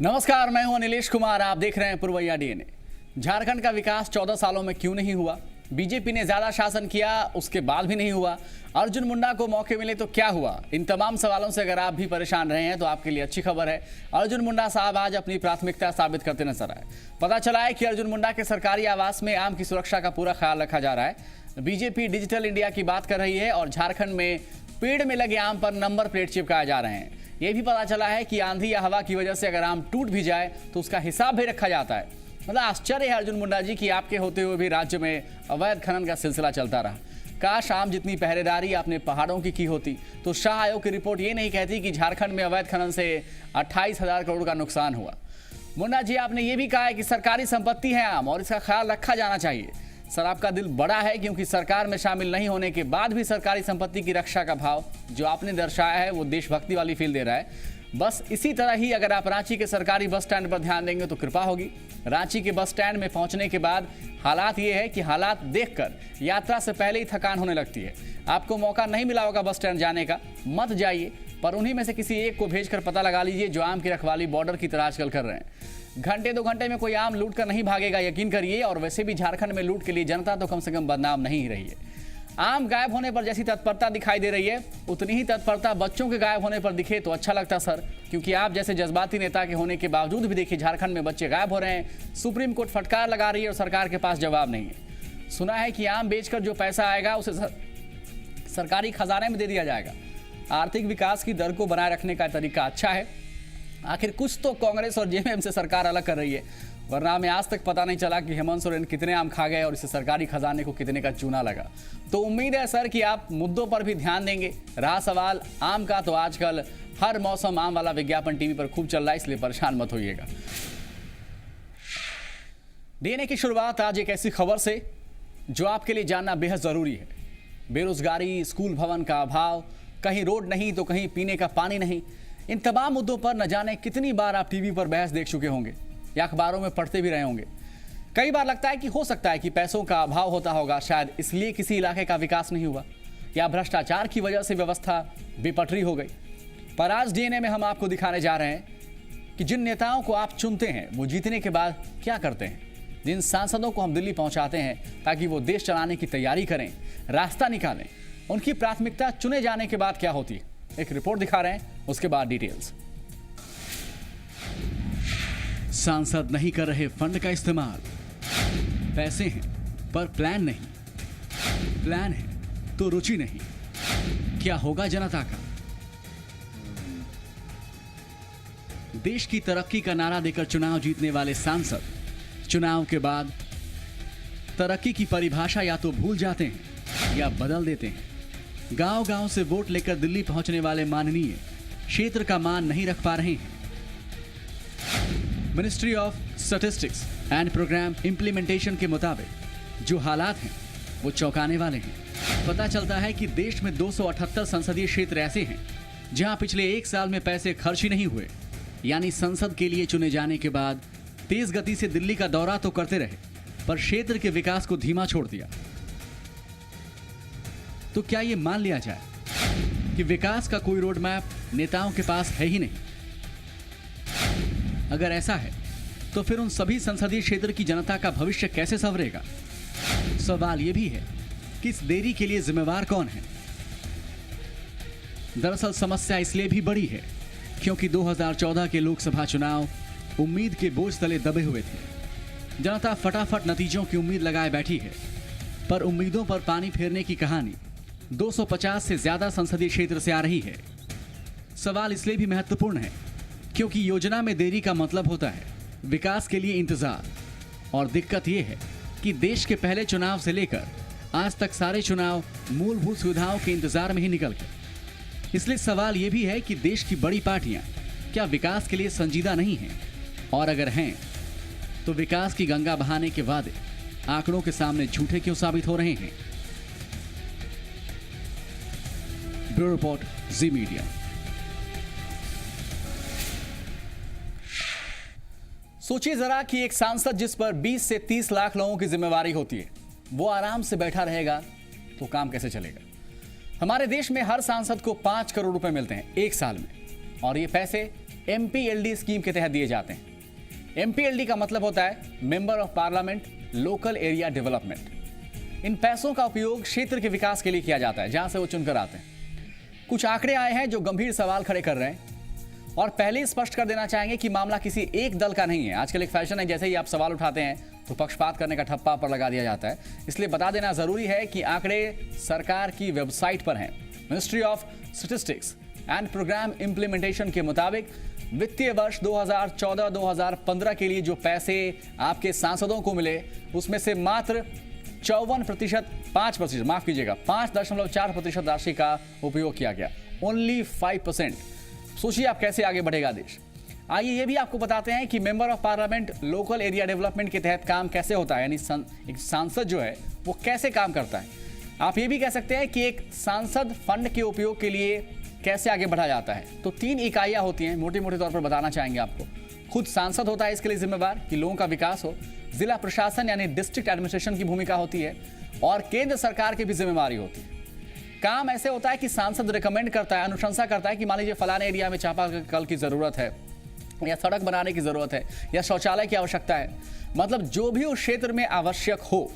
नमस्कार, मैं हूं नीलेश कुमार। आप देख रहे हैं पुरवैया डीएनए। झारखंड का विकास 14 सालों में क्यों नहीं हुआ? बीजेपी ने ज्यादा शासन किया, उसके बाद भी नहीं हुआ। अर्जुन मुंडा को मौके मिले तो क्या हुआ? इन तमाम सवालों से अगर आप भी परेशान रहे हैं तो आपके लिए अच्छी खबर है। अर्जुन मुंडा साहब आज अपनी प्राथमिकता साबित करते नजर आए। पता चला है कि अर्जुन मुंडा के सरकारी आवास में आम की सुरक्षा का पूरा ख्याल रखा जा रहा है। बीजेपी डिजिटल इंडिया की बात कर रही है और झारखंड में पेड़ में लगे आम पर नंबर प्लेट चिपकाए जा रहे हैं। ये भी पता चला है कि आंधी या हवा की वजह से अगर आम टूट भी जाए तो उसका हिसाब भी रखा जाता है। मतलब आश्चर्य है अर्जुन मुंडा जी कि आपके होते हुए भी राज्य में अवैध खनन का सिलसिला चलता रहा। काश आम जितनी पहरेदारी आपने पहाड़ों की होती तो शाह आयोग की रिपोर्ट ये नहीं कहती कि झारखंड में अवैध खनन से 28,000 करोड़ का नुकसान हुआ। मुंडा जी, आपने ये भी कहा है कि सरकारी संपत्ति है आम और इसका ख्याल रखा जाना चाहिए। सर, आपका दिल बड़ा है क्योंकि सरकार में शामिल नहीं होने के बाद भी सरकारी संपत्ति की रक्षा का भाव जो आपने दर्शाया है वो देशभक्ति वाली फील दे रहा है। बस इसी तरह ही अगर आप रांची के सरकारी बस स्टैंड पर ध्यान देंगे तो कृपा होगी। रांची के बस स्टैंड में पहुंचने के बाद हालात ये है कि हालात देखकर यात्रा से पहले ही थकान होने लगती है। आपको मौका नहीं मिला होगा बस स्टैंड जाने का, मत जाइए, पर उन्हीं में से किसी एक को भेजकर पता लगा लीजिए जो आम की रखवाली बॉर्डर की तरह आजकल कर रहे हैं। घंटे 2 घंटे में कोई आम लूट कर नहीं भागेगा, यकीन करिए। और वैसे भी झारखंड में लूट के लिए जनता तो कम से कम बदनाम नहीं ही रही है। आम गायब होने पर जैसी तत्परता दिखाई दे रही है उतनी ही तत्परता बच्चों के गायब होने पर दिखे तो अच्छा लगता सर, क्योंकि आप जैसे जज्बाती नेता के होने के बावजूद भी देखिए झारखंड में बच्चे गायब हो रहे हैं। सुप्रीम कोर्ट फटकार लगा रही है और सरकार के पास जवाब नहीं है। सुना है कि आम बेचकर जो पैसा आएगा उसे सरकारी खजाने में दे दिया जाएगा। आर्थिक विकास की दर को बनाए रखने का तरीका अच्छा है। आखिर कुछ तो कांग्रेस और जेएमएम से सरकार अलग कर रही है, वरना हमें आज तक पता नहीं चला कि हेमंत सोरेन कितने आम खा गए और इसे सरकारी खजाने को कितने का चूना लगा। तो उम्मीद है सर कि आप मुद्दों पर भी ध्यान देंगे। रहा सवाल आम का, तो आजकल हर मौसम आम वाला विज्ञापन टीवी पर खूब चल रहा है, इसलिए परेशान मत होइएगा। डीएनए की शुरुआत आज एक ऐसी खबर से जो आपके लिए जानना बेहद जरूरी है। बेरोजगारी, स्कूल भवन का अभाव, कहीं रोड नहीं तो कहीं पीने का पानी नहीं। इन तमाम मुद्दों पर न जाने कितनी बार आप टीवी पर बहस देख चुके होंगे या अखबारों में पढ़ते भी रहे होंगे। कई बार लगता है कि हो सकता है कि पैसों का अभाव होता होगा, शायद इसलिए किसी इलाके का विकास नहीं हुआ, या भ्रष्टाचार की वजह से व्यवस्था बेपटरी हो गई। पर आज डीएनए में हम आपको दिखाने जा रहे हैं कि जिन नेताओं को आप चुनते हैं वो जीतने के बाद क्या करते हैं। जिन सांसदों को हम दिल्ली पहुंचाते हैं ताकि वो देश चलाने की तैयारी करें, रास्ता निकालें, उनकी प्राथमिकता चुने जाने के बाद क्या होती है। एक रिपोर्ट दिखा रहे हैं, उसके बाद डिटेल्स। सांसद नहीं कर रहे फंड का इस्तेमाल। पैसे हैं पर प्लान नहीं, प्लान है तो रुचि नहीं। क्या होगा जनता का? देश की तरक्की का नारा देकर चुनाव जीतने वाले सांसद चुनाव के बाद तरक्की की परिभाषा या तो भूल जाते हैं या बदल देते हैं। गांव-गांव से वोट लेकर दिल्ली पहुंचने वाले माननीय क्षेत्र का मान नहीं रख पा रहे हैं। Ministry of statistics and programme implementation के मुताबिक जो हालात हैं वो चौंकाने वाले हैं। पता चलता है कि देश में 278 संसदीय क्षेत्र ऐसे हैं जहां पिछले 1 साल में पैसे खर्च ही नहीं हुए, यानी संसद के लिए चुने जाने के बाद तेज गति से दिल्ली का दौरा तो करते रहे पर क्षेत्र के विकास को धीमा छोड़ दिया। तो क्या ये मान लिया जाए कि विकास का कोई रोड मैप नेताओं के पास है ही नहीं? अगर ऐसा है तो फिर उन सभी संसदीय क्षेत्र की जनता का भविष्य कैसे संवरेगा? सवाल यह भी है कि इस देरी के लिए जिम्मेवार कौन है? दरअसल समस्या इसलिए भी बड़ी है क्योंकि 2014 के लोकसभा चुनाव उम्मीद के बोझ तले दबे हुए थे। जनता फटाफट नतीजों की उम्मीद लगाए बैठी है, पर उम्मीदों पर पानी फेरने की कहानी 250 से ज्यादा संसदीय क्षेत्र से आ रही है। सवाल इसलिए भी महत्वपूर्ण है क्योंकि योजना में देरी का मतलब होता है विकास के लिए इंतजार। और दिक्कत यह है कि देश के पहले चुनाव से लेकर आज तक सारे चुनाव मूलभूत सुविधाओं के इंतजार में ही निकल गए। इसलिए सवाल यह भी है कि देश की बड़ी पार्टियां क्या विकास के लिए संजीदा नहीं हैं, और अगर हैं तो विकास की गंगा बहाने के वादे आंकड़ों के सामने झूठे क्यों साबित हो रहे हैं? ब्यूरो रिपोर्ट, जी मीडिया। सोचिए जरा कि एक सांसद जिस पर 20 से 30 लाख लोगों की जिम्मेवारी होती है वो आराम से बैठा रहेगा तो काम कैसे चलेगा? हमारे देश में हर सांसद को 5 करोड़ रुपए मिलते हैं 1 साल में, और ये पैसे MPLD स्कीम के तहत दिए जाते हैं। MPLD का मतलब होता है member of parliament local area development. इन पैसों का उपयोग क्षेत्र के विकास के लिए किया जाता है जहां से वो चुनकर आते हैं। कुछ आंकड़े आए हैं जो गंभीर सवाल खड़े कर रहे हैं, और पहले ही स्पष्ट कर देना चाहेंगे कि मामला किसी एक दल का नहीं है। आजकल एक फैशन है, जैसे ही आप सवाल उठाते हैं तो पक्षपात करने का ठप्पा पर लगा दिया जाता है। इसलिए बता देना जरूरी है कि आंकड़े सरकार की वेबसाइट पर हैं। Ministry of statistics and programme implementation के मुताबिक वित्तीय वर्ष 2014-2015 के लिए जो पैसे आपके सांसदों को मिले, उसमें से मात्र 54%, 5%, माफ कीजिएगा, 5.4% राशि का उपयोग किया गया। ओनली 5%। सोचिए आप कैसे आगे बढ़ेगा देश। आइए ये भी आपको बताते हैं कि member of parliament local area development के तहत काम कैसे होता है, यानी एक सांसद जो है वो कैसे काम करता है। आप ये भी कह सकते हैं कि एक सांसद फंड के उपयोग के लिए कैसे आगे बढ़ा जाता है। तो 3 इकाइयां होती हैं, मोटे मोटे तौर पर बताना चाहेंगे आपको। खुद सांसद होता है इसके लिए जिम्मेवार कि लोगों का विकास हो, जिला प्रशासन यानी डिस्ट्रिक्ट एडमिनिस्ट्रेशन की भूमिका होती है, और केंद्र सरकार की भी जिम्मेवारी होती है। काम ऐसे होता है कि सांसद रिकमेंड करता है, अनुशंसा करता है कि मान लीजिए फलाने एरिया में चापाकल की जरूरत है, या सड़क बनाने की जरूरत है, या शौचालय की आवश्यकता है। मतलब जो भी उस क्षेत्र में आवश्यक हो,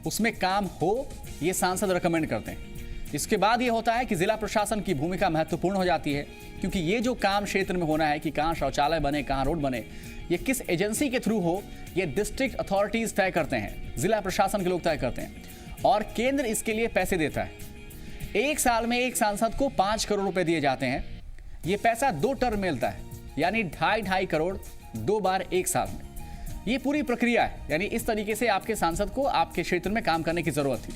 उसमें काम हो, ये सांसद रिकमेंड करते हैं। इसके बाद ये होता है कि जिला प्रशासन की भूमिका महत्वपूर्ण हो जाती है, क्योंकि ये जो काम क्षेत्र में होना है कि कहाँ शौचालय बने, कहाँ रोड बने, ये किस एजेंसी के थ्रू हो, ये डिस्ट्रिक्ट अथॉरिटीज तय करते हैं, जिला प्रशासन के लोग तय करते हैं, और केंद्र इसके लिए पैसे देता है। एक साल में एक सांसद को 5 करोड़ रुपए दिए जाते हैं। ये पैसा 2 टर्म मिलता है, यानी 2.5 करोड़ 2 बार एक साल में। ये पूरी प्रक्रिया है, यानी इस तरीके से आपके सांसद को आपके क्षेत्र में काम करने की जरूरत थी।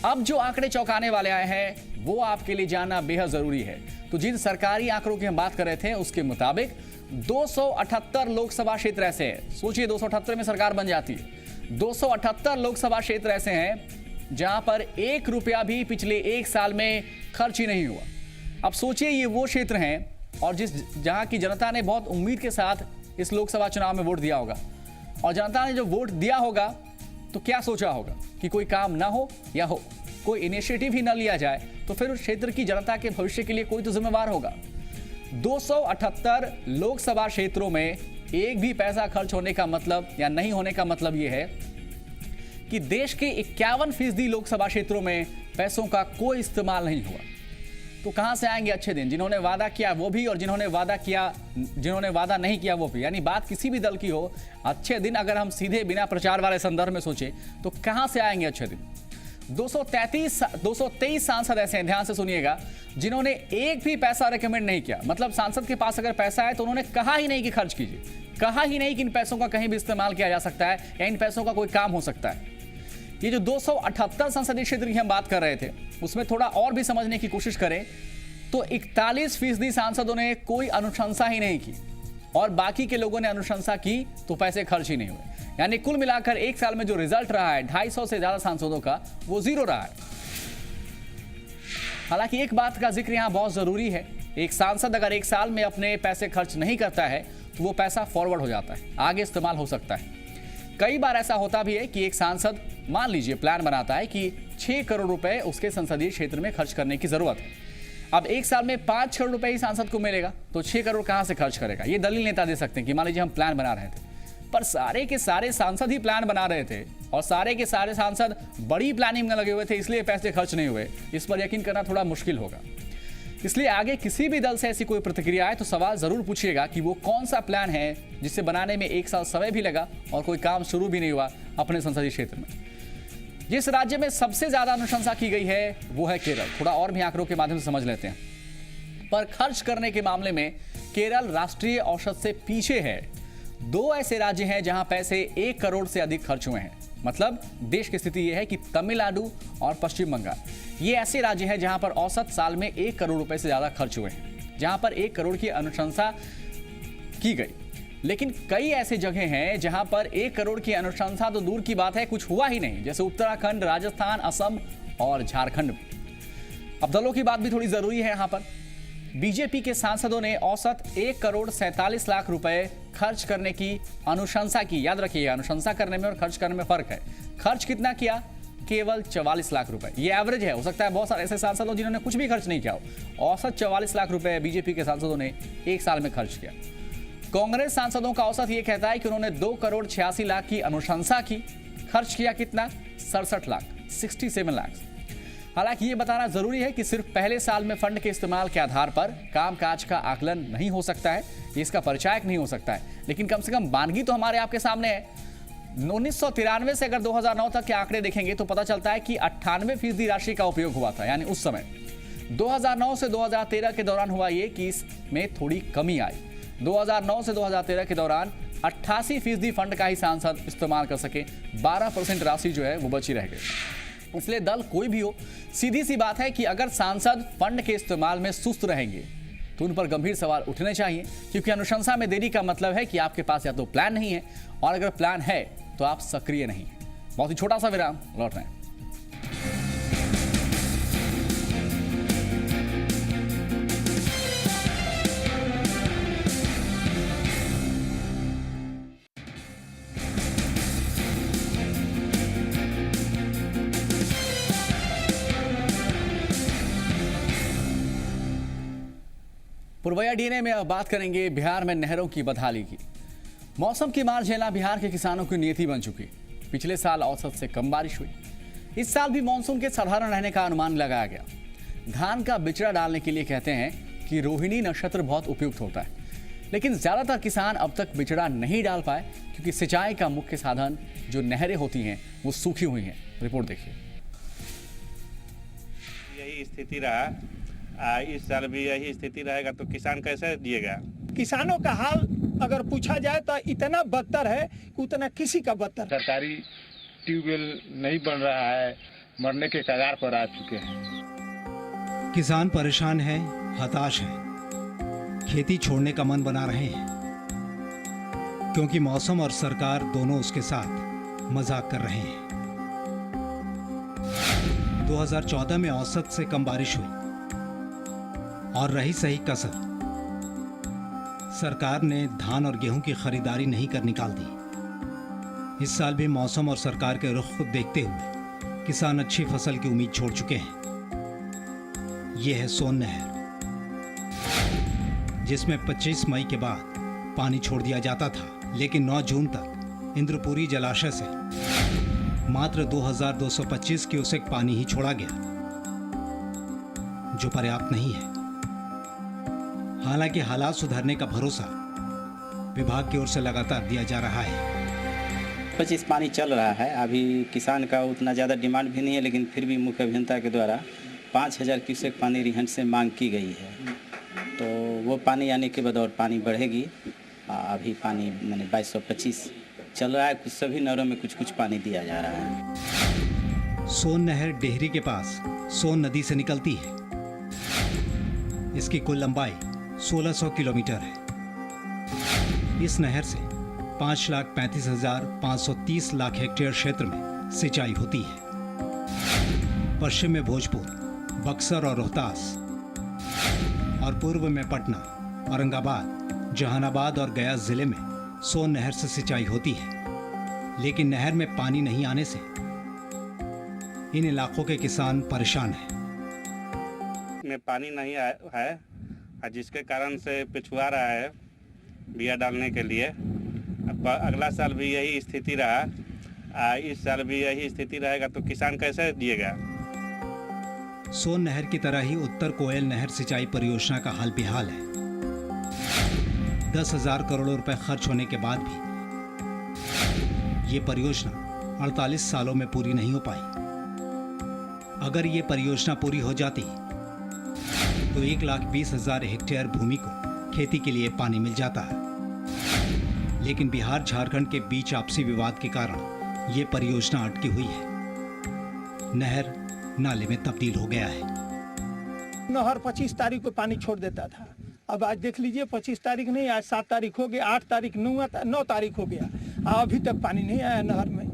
अब जो आंकड़े चौंकाने वाले आए हैं वो आपके लिए जानना बेहद जरूरी है। तो जिन सरकारी आंकड़ों की हम बात कर रहे थे उसके मुताबिक 278 लोकसभा क्षेत्र ऐसे हैं। सोचिए 278 में सरकार बन जाती है। 278 लोकसभा क्षेत्र ऐसे हैं जहां पर 1 रुपया भी पिछले 1 साल में खर्च ही नहीं हुआ। अब सोचिए ये वो क्षेत्र हैं और जहां की जनता ने बहुत उम्मीद के साथ इस लोकसभा चुनाव में वोट दिया होगा, और जनता ने जो वोट दिया होगा तो क्या सोचा होगा कि कोई काम ना हो या हो, कोई इनिशिएटिव ही ना लिया जाए, तो फिर उस क्षेत्र की जनता के भविष्य के लिए कोई तो जिम्मेवार होगा। 278 लोकसभा क्षेत्रों में एक भी पैसा खर्च होने का मतलब या नहीं होने का मतलब यह है कि देश के 51% लोकसभा क्षेत्रों में पैसों का कोई इस्तेमाल नहीं हुआ। तो कहां से आएंगे अच्छे दिन? जिन्होंने वादा किया वो भी, और जिन्होंने वादा नहीं किया वो भी। यानी बात किसी भी दल की हो, अच्छे दिन अगर हम सीधे बिना प्रचार वाले संदर्भ में सोचें तो कहां से आएंगे अच्छे दिन? 223 सांसद ऐसे हैं, ध्यान से सुनिएगा, जिन्होंने एक भी पैसा रिकमेंड नहीं किया। मतलब सांसद के पास अगर पैसा है तो उन्होंने कहा ही नहीं कि खर्च कीजिए, कहा ही नहीं कि इन पैसों का कहीं भी इस्तेमाल किया जा सकता है या इन पैसों का कोई काम हो सकता है। ये जो 278 संसदीय क्षेत्र की हम बात कर रहे थे, उसमें थोड़ा और भी समझने की कोशिश करें तो 41% सांसदों ने कोई अनुशंसा ही नहीं की, और बाकी के लोगों ने अनुशंसा की तो पैसे खर्च ही नहीं हुए। यानी कुल मिलाकर एक साल में जो रिजल्ट रहा है 250 से ज्यादा सांसदों का, वो 0 रहा है। हालांकि एक बात का जिक्र यहां बहुत जरूरी है, एक सांसद अगर एक साल में अपने पैसे खर्च नहीं करता है तो वो पैसा फॉरवर्ड हो जाता है, आगे इस्तेमाल हो सकता है। कई बार ऐसा होता भी है कि एक सांसद मान लीजिए प्लान बनाता है कि 6 करोड़ रुपए उसके संसदीय क्षेत्र में खर्च करने की जरूरत है। अब एक साल में 5 करोड़ रुपए ही सांसद को मिलेगा, तो 6 करोड़ कहां से खर्च करेगा? ये दलील नेता दे सकते हैं कि मान लीजिए हम प्लान बना रहे थे, पर सारे के सारे सांसद ही प्लान बना रहे थे और सारे के सारे सांसद बड़ी प्लानिंग में लगे हुए थे, इसलिए पैसे खर्च नहीं हुए। इस पर यकीन करना थोड़ा मुश्किल होगा। इसलिए आगे किसी भी दल से ऐसी कोई प्रतिक्रिया आए तो सवाल जरूर पूछिएगा कि वो कौन सा प्लान है जिसे बनाने में 1 साल समय भी लगा और कोई काम शुरू भी नहीं हुआ अपने संसदीय क्षेत्र में। जिस राज्य में सबसे ज्यादा अनुशंसा की गई है वो है केरल। थोड़ा और भी आंकड़ों के माध्यम से समझ लेते हैं। पर खर्च करने के मामले में केरल राष्ट्रीय औसत से पीछे है। 2 ऐसे राज्य हैं जहां पैसे 1 करोड़ से अधिक खर्च हुए हैं। मतलब देश की स्थिति यह है कि तमिलनाडु और पश्चिम बंगाल ये ऐसे राज्य हैं जहां पर औसत साल में 1 करोड़ रुपए से ज्यादा खर्च हुए हैं, जहां पर 1 करोड़ की अनुशंसा की गई। लेकिन कई ऐसे जगह हैं जहां पर 1 करोड़ की अनुशंसा तो दूर की बात है, कुछ हुआ ही नहीं, जैसे उत्तराखंड, राजस्थान, असम और झारखंड में। अब दलों की बात भी थोड़ी जरूरी है। यहां पर बीजेपी के सांसदों ने औसत 1 करोड़ 47 लाख रुपए खर्च करने की अनुशंसा की। याद रखिए, अनुशंसा करने में और खर्च करने में फर्क है। खर्च कितना किया? केवल 44 लाख रुपए। ये एवरेज है, हो सकता है बहुत सारे ऐसे सांसद हो जिन्होंने कुछ भी खर्च नहीं किया हो। औसत 44 लाख रुपए बीजेपी के सांसदों ने 1 साल में खर्च किया। कांग्रेस सांसदों का औसत ये कहता है कि उन्होंने 2,86,00,000 की अनुशंसा की। खर्च किया कितना? 67 लाख, 67 लाख। हालांकि ये बताना जरूरी है कि सिर्फ पहले साल में फंड के इस्तेमाल के आधार पर कामकाज का आकलन नहीं हो सकता है, ये इसका परिचायक नहीं हो सकता है, लेकिन कम से कम बानगी तो हमारे आपके सामने है। 1993 से अगर 2009 तक के आंकड़े देखेंगे तो पता चलता है कि 98% राशि का उपयोग हुआ था, यानी उस समय 2009 से 2013 के दौरान हुआ ये कि इसमें थोड़ी कमी आई। 2009 से 2013 के दौरान 88% फंड का ही सांसद इस्तेमाल कर सके, 12% राशि जो है वो बची रह गई। इसलिए दल कोई भी हो, सीधी सी बात है कि अगर सांसद फंड के इस्तेमाल में सुस्त रहेंगे तो उन पर गंभीर सवाल उठने चाहिए, क्योंकि अनुशंसा में देरी का मतलब है कि आपके पास या तो प्लान नहीं है, और अगर प्लान है तो आप सक्रिय नहीं है। बहुत ही छोटा सा विराम, लौट रहे हैं। पुरवैया डीएनए में अब बात करेंगे बिहार में नहरों की बदहाली की। मौसम की मार झेलना बिहार के किसानों की नियति बन चुकी। पिछले साल औसत से कम बारिश हुई, इस साल भी मानसून के साधारण रहने का अनुमान लगाया गया। धान का बिचड़ा डालने के लिए कहते हैं कि रोहिणी नक्षत्र बहुत उपयुक्त होता है, लेकिन ज्यादातर किसान अब तक बिचड़ा नहीं डाल पाए क्योंकि सिंचाई का मुख्य साधन जो नहरें होती हैं वो सूखी हुई हैं। रिपोर्ट देखिए। यही स्थिति रहा, इस साल भी यही स्थिति रहेगा तो किसान कैसे जिएगा? किसानों का हाल अगर पूछा जाए तो इतना बदतर है कि उतना किसी का बदतर। सरकारी ट्यूबवेल नहीं बन रहा है, मरने के कगार पर आ चुके हैं। किसान परेशान हैं, हताश हैं, खेती छोड़ने का मन बना रहे हैं, क्योंकि मौसम और सरकार दोनों उसके साथ मजाक कर रहे हैं। 2014 में औसत से कम बारिश हुई और रही सही कसर, सरकार ने धान और गेहूं की खरीदारी नहीं कर निकाल दी। इस साल भी मौसम और सरकार के रुख को देखते हुए किसान अच्छी फसल की उम्मीद छोड़ चुके हैं। यह है सोन नहर, जिसमें 25 मई के बाद पानी छोड़ दिया जाता था, लेकिन 9 जून तक इंद्रपुरी जलाशय से मात्र 2225 क्यूसेक पानी ही छोड़ा गया, जो पर्याप्त नहीं है। हालांकि हालात सुधरने का भरोसा विभाग की ओर से लगातार दिया जा रहा है। 25 पानी चल रहा है, अभी किसान का उतना ज़्यादा डिमांड भी नहीं है, लेकिन फिर भी मुख्य अभियंता के द्वारा 5000 क्यूसेक पानी रिहंड से मांग की गई है, तो वो पानी आने के बाद और पानी बढ़ेगी। अभी पानी मैंने 2225 चल रहा है, कुछ सभी नहरों में कुछ कुछ पानी दिया जा रहा है। सोन नहर डेहरी के पास सोन नदी से निकलती है। इसकी कुल लंबाई 1600 किलोमीटर है। इस नहर से 5,35,530 लाख हेक्टेयर क्षेत्र में सिंचाई होती है। पश्चिम में भोजपुर, बक्सर और रोहतास, और पूर्व में पटना, औरंगाबाद, जहानाबाद और गया जिले में सोन नहर से सिंचाई होती है। लेकिन नहर में पानी नहीं आने से इन इलाकों के किसान परेशान हैं। में पानी नहीं है, जिसके कारण से पिछुआ रहा है बिया डालने के लिए। अब अगला साल भी यही स्थिति रहा, इस साल भी यही स्थिति रहेगा तो किसान कैसे जिएगा? सोन नहर की तरह ही उत्तर कोयल नहर सिंचाई परियोजना का हाल बेहाल है। 10,000 करोड़ रुपए खर्च होने के बाद भी ये परियोजना 48 सालों में पूरी नहीं हो पाई। अगर ये परियोजना पूरी हो जाती तो 1,20,000 हेक्टेयर भूमि को खेती के लिए पानी मिल जाता है। लेकिन बिहार झारखंड के बीच आपसी विवाद के कारण ये परियोजना अटकी हुई है। नहर नाले में तब्दील हो गया है। नहर 25 तारीख को पानी छोड़ देता था, अब आज देख लीजिए 25 तारीख नहीं, आज 7 तारीख हो गया, 8 तारीख 9 तारीख हो गया, अभी तक पानी नहीं आया नहर में।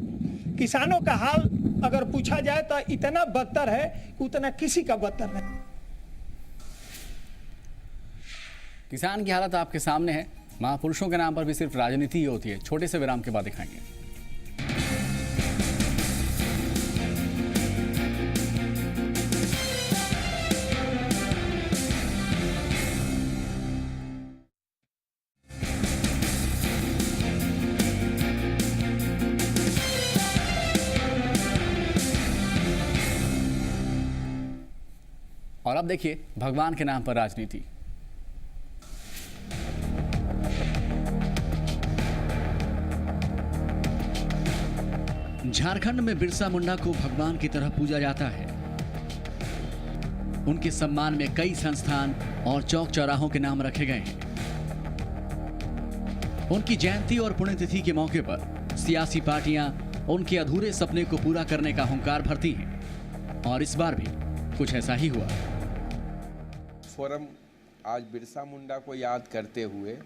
किसानों का हाल अगर पूछा जाए तो इतना बदतर है कि उतना किसी का बदतर नहीं। किसान की हालत आपके सामने है। महापुरुषों के नाम पर भी सिर्फ राजनीति ही होती है। छोटे से विराम के बाद दिखाएंगे। और अब देखिए भगवान के नाम पर राजनीति। झारखंड में बिरसा मुंडा को भगवान की तरह पूजा जाता है। उनके सम्मान में कई संस्थान और चौक चौराहों के नाम रखे गए हैं। उनकी जयंती और पुण्यतिथि के मौके पर सियासी पार्टियां उनके अधूरे सपने को पूरा करने का हुंकार भरती हैं और इस बार भी कुछ ऐसा ही हुआ। फोरम आज बिरसा मुंडा को याद करते हुए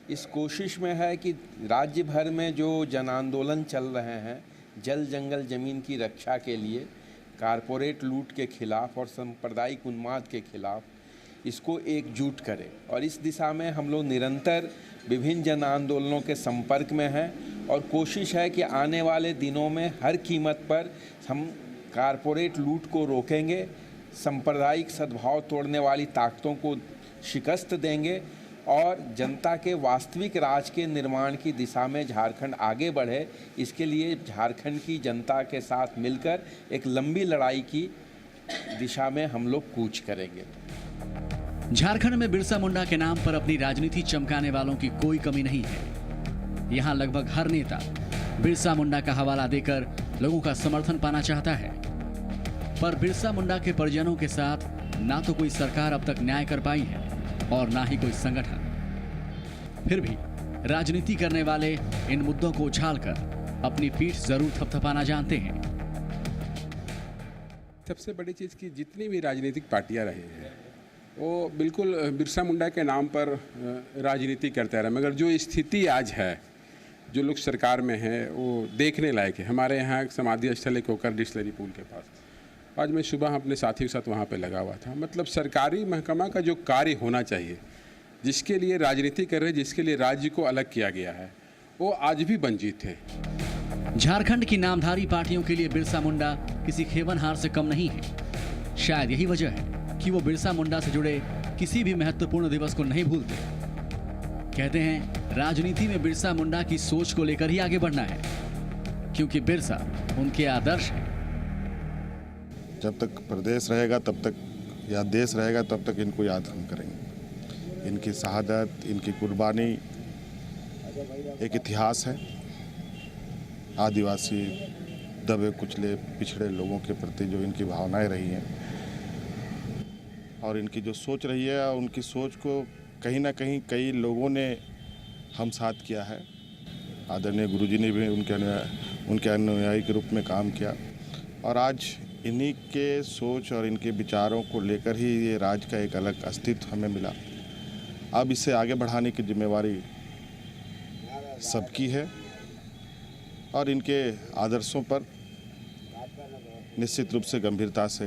इस कोशिश में है कि राज्य भर में जो जन आंदोलन चल रहे हैं जल जंगल ज़मीन की रक्षा के लिए, कारपोरेट लूट के खिलाफ और सांप्रदायिक उन्माद के खिलाफ इसको एकजुट करें। और इस दिशा में हम लोग निरंतर विभिन्न जन आंदोलनों के संपर्क में हैं और कोशिश है कि आने वाले दिनों में हर कीमत पर हम कारपोरेट लूट को रोकेंगे, सांप्रदायिक सद्भाव तोड़ने वाली ताकतों को शिकस्त देंगे और जनता के वास्तविक राज के निर्माण की दिशा में झारखंड आगे बढ़े। इसके लिए झारखंड की जनता के साथ मिलकर एक लंबी लड़ाई की दिशा में हम लोग कूच करेंगे। झारखंड में बिरसा मुंडा के नाम पर अपनी राजनीति चमकाने वालों की कोई कमी नहीं है। यहाँ लगभग हर नेता बिरसा मुंडा का हवाला देकर लोगों का समर्थन पाना चाहता है, पर बिरसा मुंडा के परिजनों के साथ ना तो कोई सरकार अब तक न्याय कर पाई है और ना ही कोई संगठन। फिर भी राजनीति करने वाले इन मुद्दों को उछालकर अपनी पीठ जरूर थपथपाना जानते हैं। सबसे बड़ी चीज़ कि जितनी भी राजनीतिक पार्टियां रही हैं वो बिल्कुल बिरसा मुंडा के नाम पर राजनीति करते रहे, मगर जो स्थिति आज है, जो लोग सरकार में हैं वो देखने लायक है। हमारे यहाँ एक समाधि स्थल है कोकर डिस्टिलरी पुल के पास। आज मैं सुबह अपने साथियों के साथ वहाँ पे लगा हुआ था। मतलब सरकारी महकमा का जो कार्य होना चाहिए, जिसके लिए राजनीति कर रहे, जिसके लिए राज्य को अलग किया गया है, वो आज भी वंचित है। झारखंड की नामधारी पार्टियों के लिए बिरसा मुंडा किसी खेवनहार से कम नहीं है। शायद यही वजह है कि वो बिरसा मुंडा से जुड़े किसी भी महत्वपूर्ण दिवस को नहीं भूलते। कहते हैं राजनीति में बिरसा मुंडा की सोच को लेकर ही आगे बढ़ना है, क्योंकि बिरसा उनके आदर्श है। जब तक प्रदेश रहेगा तब तक या देश रहेगा तब तक इनको याद हम करेंगे। इनकी शहादत, इनकी कुर्बानी एक इतिहास है। आदिवासी, दबे कुचले पिछड़े लोगों के प्रति जो इनकी भावनाएं रही हैं और इनकी जो सोच रही है, उनकी सोच को कहीं ना कहीं कई लोगों ने हम साथ किया है। आदरणीय गुरुजी ने भी उनके अनुयायी के रूप में काम किया और आज इन्हीं के सोच और इनके विचारों को लेकर ही ये राज्य का एक अलग अस्तित्व हमें मिला। अब इसे आगे बढ़ाने की जिम्मेवारी सबकी है और इनके आदर्शों पर निश्चित रूप से गंभीरता से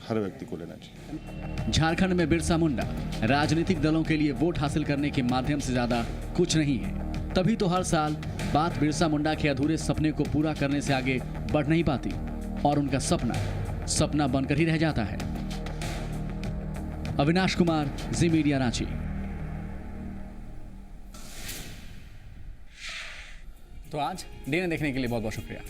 हर व्यक्ति को लेना चाहिए। झारखंड में बिरसा मुंडा राजनीतिक दलों के लिए वोट हासिल करने के माध्यम से ज्यादा कुछ नहीं है। तभी तो हर साल बात बिरसा मुंडा के अधूरे सपने को पूरा करने से आगे बढ़ नहीं पाती और उनका सपना बनकर ही रह जाता है। अविनाश कुमार, जी मीडिया, रांची। तो आज डीएनए देखने के लिए बहुत बहुत शुक्रिया।